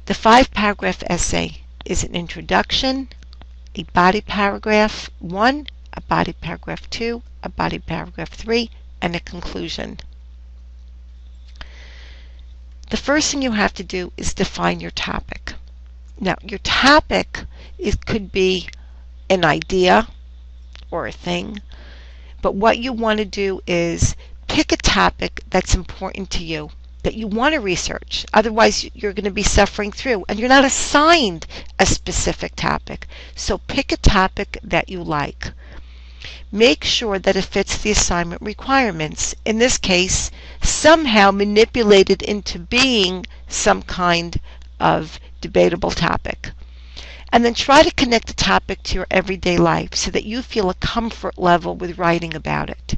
The 5-paragraph essay is an introduction, a body paragraph 1, a body paragraph 2, a body paragraph 3, and a conclusion. The first thing you have to do is define your topic. Now, your topic could be an idea or a thing, but what you want to do is pick a topic that's important to you, that you want to research. Otherwise, you're going to be suffering through, and you're not assigned a specific topic. So pick a topic that you like. Make sure that it fits the assignment requirements. In this case, somehow manipulated into being some kind of debatable topic. And then try to connect the topic to your everyday life so that you feel a comfort level with writing about it.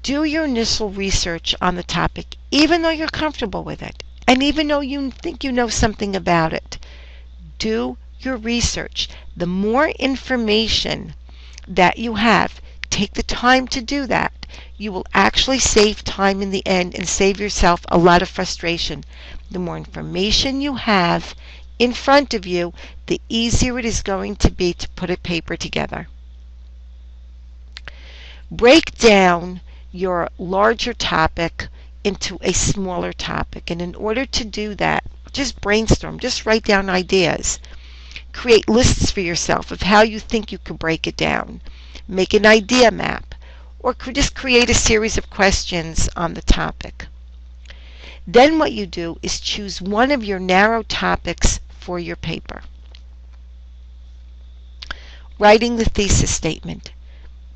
Do your initial research on the topic, even though you're comfortable with it, and even though you think you know something about it. Do your research. The more information that you have, take the time to do that. You will actually save time in the end and save yourself a lot of frustration. The more information you have in front of you, the easier it is going to be to put a paper together. Break down your larger topic into a smaller topic, and in order to do that, just brainstorm, just write down ideas. Create lists for yourself of how you think you could break it down. Make an idea map, or just create a series of questions on the topic. Then what you do is choose one of your narrow topics for your paper. Writing the thesis statement.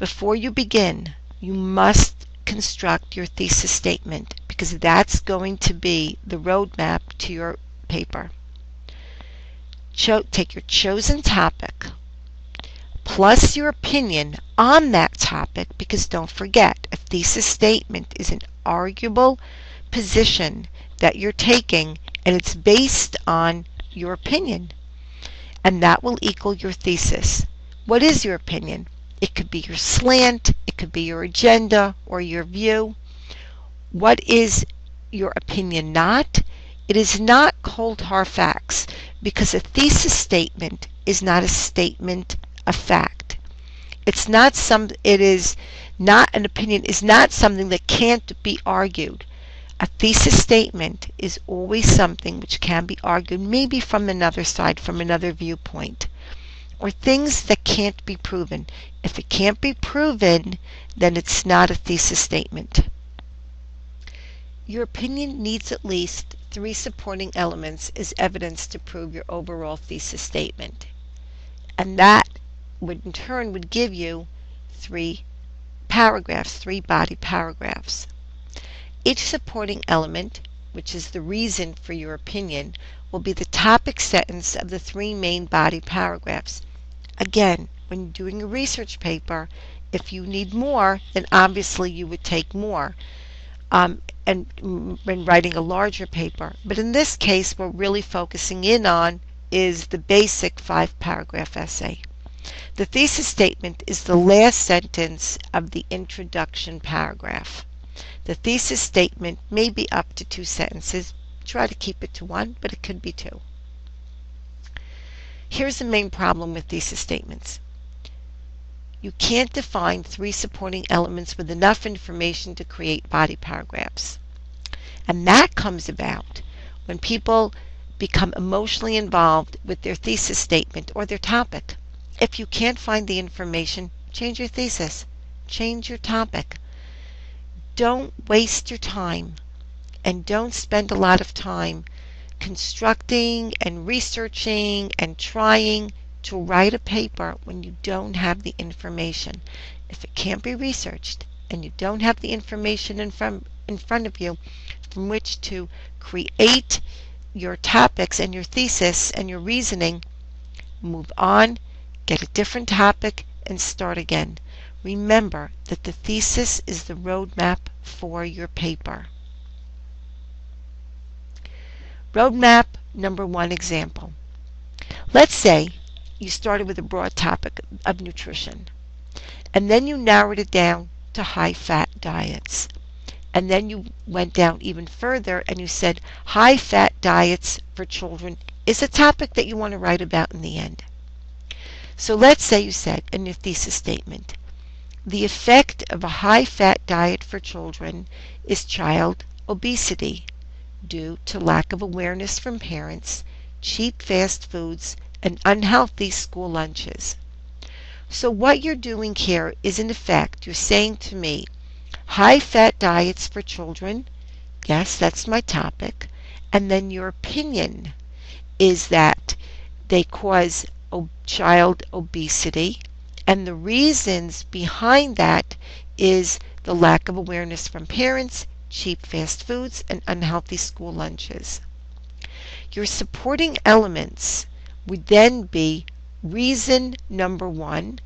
Before you begin, you must construct your thesis statement, because that's going to be the roadmap to your paper. Take your chosen topic plus your opinion on that topic, because don't forget, a thesis statement is an arguable position that you're taking, and it's based on your opinion, and that will equal your thesis. What is your opinion? It could be your slant, it could be your agenda or your view. What is your opinion not? It is not cold hard facts, because a thesis statement is not a statement of fact. It is not an opinion, is not something that can't be argued. A thesis statement is always something which can be argued, maybe from another side, from another viewpoint, or things that can't be proven. If it can't be proven, then it's not a thesis statement. Your opinion needs at least 3 supporting elements as evidence to prove your overall thesis statement. And that would in turn would give you 3 paragraphs, 3 body paragraphs. Each supporting element, which is the reason for your opinion, will be the topic sentence of the 3 main body paragraphs. Again, when you're doing a research paper, if you need more, then obviously you would take more. And when writing a larger paper. But in this case, what we're really focusing in on is the basic 5-paragraph essay. The thesis statement is the last sentence of the introduction paragraph. The thesis statement may be up to 2 sentences. Try to keep it to 1, but it could be 2. Here's the main problem with thesis statements. You can't define 3 supporting elements with enough information to create body paragraphs. And that comes about when people become emotionally involved with their thesis statement or their topic. If you can't find the information, change your thesis, change your topic. Don't waste your time, and don't spend a lot of time constructing and researching and trying to write a paper when you don't have the information. If it can't be researched and you don't have the information in front of you from which to create your topics and your thesis and your reasoning, move on, get a different topic, and start again. Remember that the thesis is the roadmap for your paper. Roadmap number 1 example. Let's say you started with a broad topic of nutrition, and then you narrowed it down to high-fat diets. And then you went down even further and you said high-fat diets for children is a topic that you want to write about in the end. So let's say you said in your thesis statement, the effect of a high-fat diet for children is child obesity due to lack of awareness from parents, cheap fast foods, and unhealthy school lunches. So what you're doing here is, in effect, you're saying to me, high-fat diets for children, yes, that's my topic, and then your opinion is that they cause child obesity, and the reasons behind that is the lack of awareness from parents, cheap fast foods, and unhealthy school lunches. Your supporting elements would then be reason number one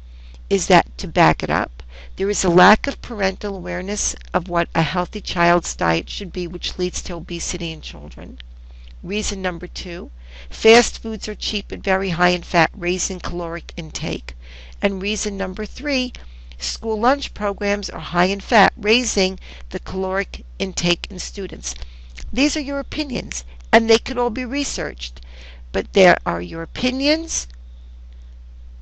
is that, to back it up, there is a lack of parental awareness of what a healthy child's diet should be, which leads to obesity in children. Reason number two, fast foods are cheap and very high in fat, raising caloric intake. And reason number three, school lunch programs are high in fat, raising the caloric intake in students. These are your opinions, and they could all be researched, but there are your opinions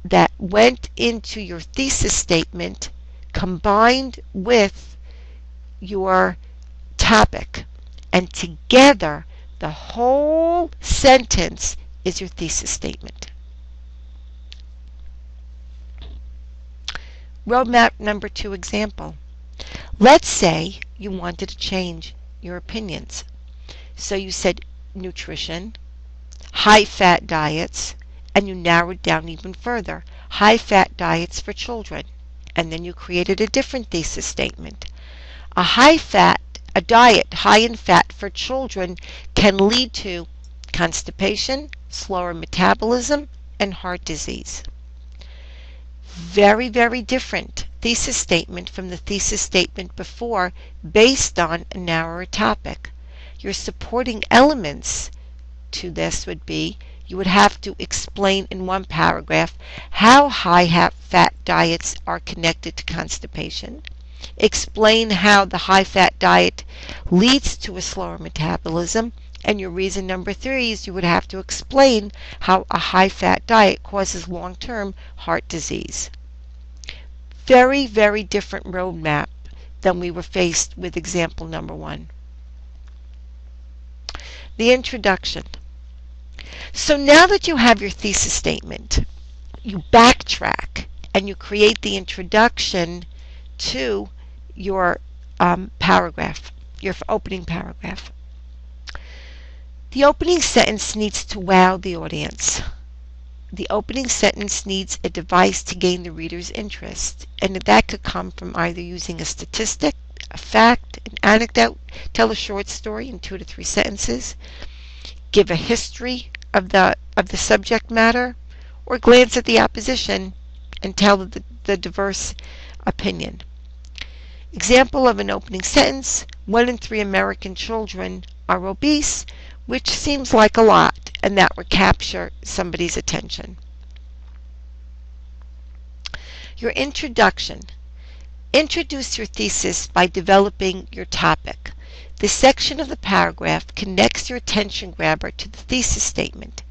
that went into your thesis statement combined with your topic, and together the whole sentence is your thesis statement. Roadmap number 2 example. Let's say you wanted to change your opinions. So you said nutrition, high-fat diets, and you narrowed down even further, high-fat diets for children. And then you created a different thesis statement. A diet high in fat for children can lead to constipation, slower metabolism, and heart disease. Very, very different thesis statement from the thesis statement before, based on a narrower topic. Your supporting elements to this would be, you would have to explain in one paragraph how high-fat diets are connected to constipation. Explain how the high-fat diet leads to a slower metabolism. And your reason number 3 is you would have to explain how a high-fat diet causes long-term heart disease. Very, very different roadmap than we were faced with example number 1. The introduction. So now that you have your thesis statement, you backtrack and you create the introduction to your paragraph, your opening paragraph. The opening sentence needs to wow the audience. The opening sentence needs a device to gain the reader's interest, and that could come from either using a statistic, a fact, an anecdote, tell a short story in 2 to 3 sentences, give a history of the subject matter, or glance at the opposition and tell the diverse opinion. Example of an opening sentence: 1 in 3 American children are obese, which seems like a lot, and that would capture somebody's attention. Your introduction. Introduce your thesis by developing your topic. This section of the paragraph connects your attention grabber to the thesis statement.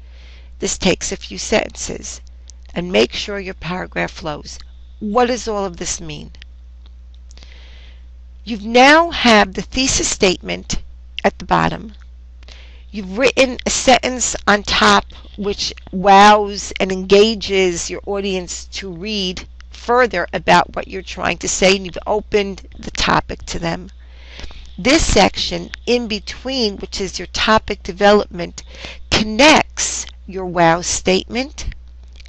This takes a few sentences, and make sure your paragraph flows. What does all of this mean? You now have the thesis statement at the bottom. You've written a sentence on top which wows and engages your audience to read further about what you're trying to say, and you've opened the topic to them. This section in between, which is your topic development, connects your wow statement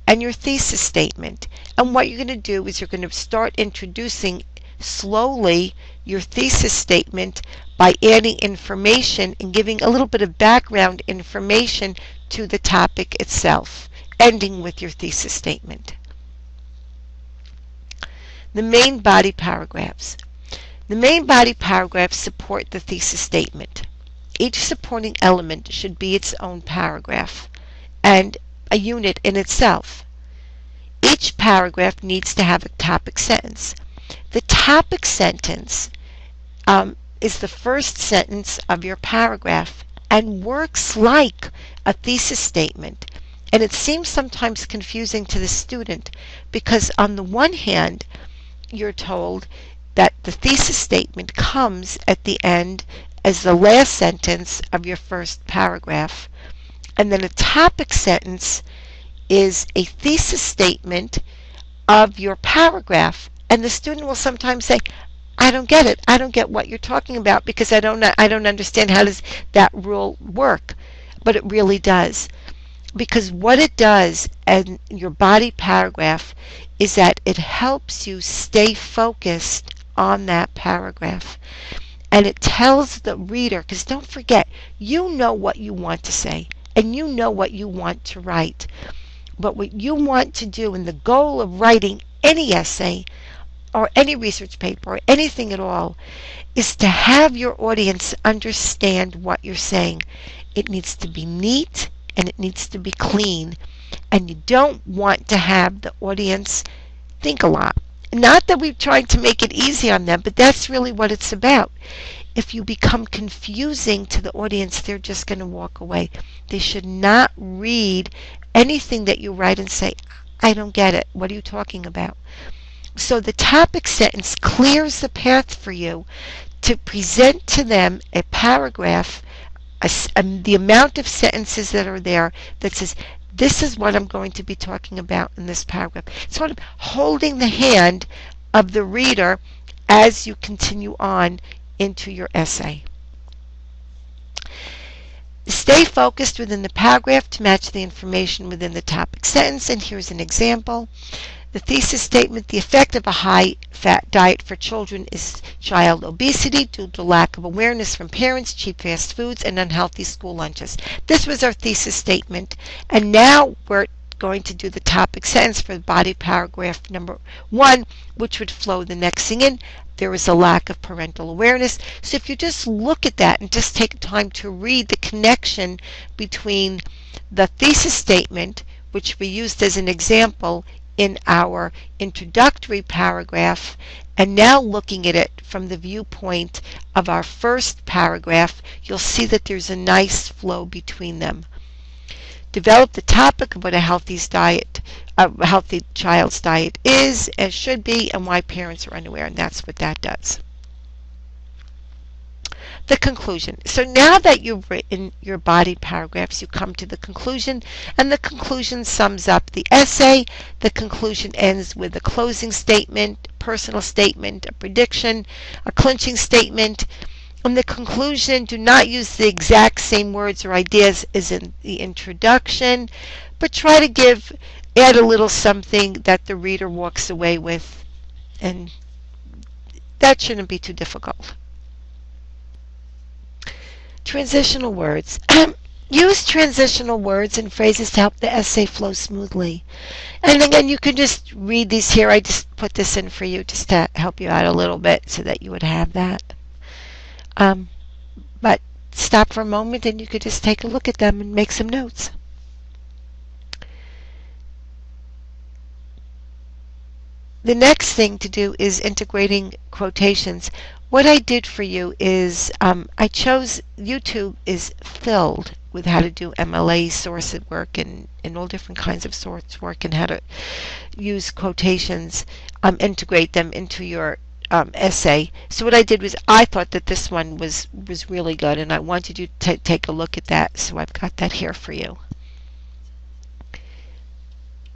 and your thesis statement. And what you're going to do is you're going to start introducing slowly your thesis statement by adding information and giving a little bit of background information to the topic itself, ending with your thesis statement. The main body paragraphs. The main body paragraphs support the thesis statement. Each supporting element should be its own paragraph and a unit in itself. Each paragraph needs to have a topic sentence. The topic sentence is the first sentence of your paragraph and works like a thesis statement. And it seems sometimes confusing to the student because on the one hand, you're told that the thesis statement comes at the end as the last sentence of your first paragraph. And then a topic sentence is a thesis statement of your paragraph. And the student will sometimes say, I don't get it. I don't get what you're talking about because I don't understand how does that rule work. But it really does. Because what it does in your body paragraph is that it helps you stay focused on that paragraph. And it tells the reader, because don't forget, you know what you want to say and you know what you want to write. But what you want to do, and the goal of writing any essay or any research paper or anything at all, is to have your audience understand what you're saying. It needs to be neat and it needs to be clean. And you don't want to have the audience think a lot. Not that we're trying to make it easy on them, but that's really what it's about. If you become confusing to the audience, they're just going to walk away. They should not read anything that you write and say, I don't get it. What are you talking about? So the topic sentence clears the path for you to present to them a paragraph, the amount of sentences that are there that says, this is what I'm going to be talking about in this paragraph. It's sort of holding the hand of the reader as you continue on into your essay. Stay focused within the paragraph to match the information within the topic sentence. And here's an example. The thesis statement, the effect of a high-fat diet for children is child obesity due to lack of awareness from parents, cheap fast foods, and unhealthy school lunches. This was our thesis statement, and now we're going to do the topic sentence for body paragraph number 1, which would flow the next thing in. There is a lack of parental awareness. So if you just look at that and just take time to read the connection between the thesis statement, which we used as an example in our introductory paragraph, and now looking at it from the viewpoint of our first paragraph, you'll see that there's a nice flow between them. Develop the topic of what a healthy child's diet is and should be, and why parents are unaware, and that's what that does. The conclusion. So now that you've written your body paragraphs, you come to the conclusion, and the conclusion sums up the essay. The conclusion ends with a closing statement, personal statement, a prediction, a clinching statement. In the conclusion, do not use the exact same words or ideas as in the introduction, but try to add a little something that the reader walks away with, and that shouldn't be too difficult. Transitional words. Use transitional words and phrases to help the essay flow smoothly. And again, you can just read these here. I just put this in for you just to help you out a little bit so that you would have that. But stop for a moment and you could just take a look at them and make some notes. The next thing to do is integrating quotations. What I did for you is I chose, YouTube is filled with how to do MLA source work and all different kinds of source work and how to use quotations, integrate them into your essay. So what I did was I thought that this one was really good, and I wanted you to take a look at that, so I've got that here for you.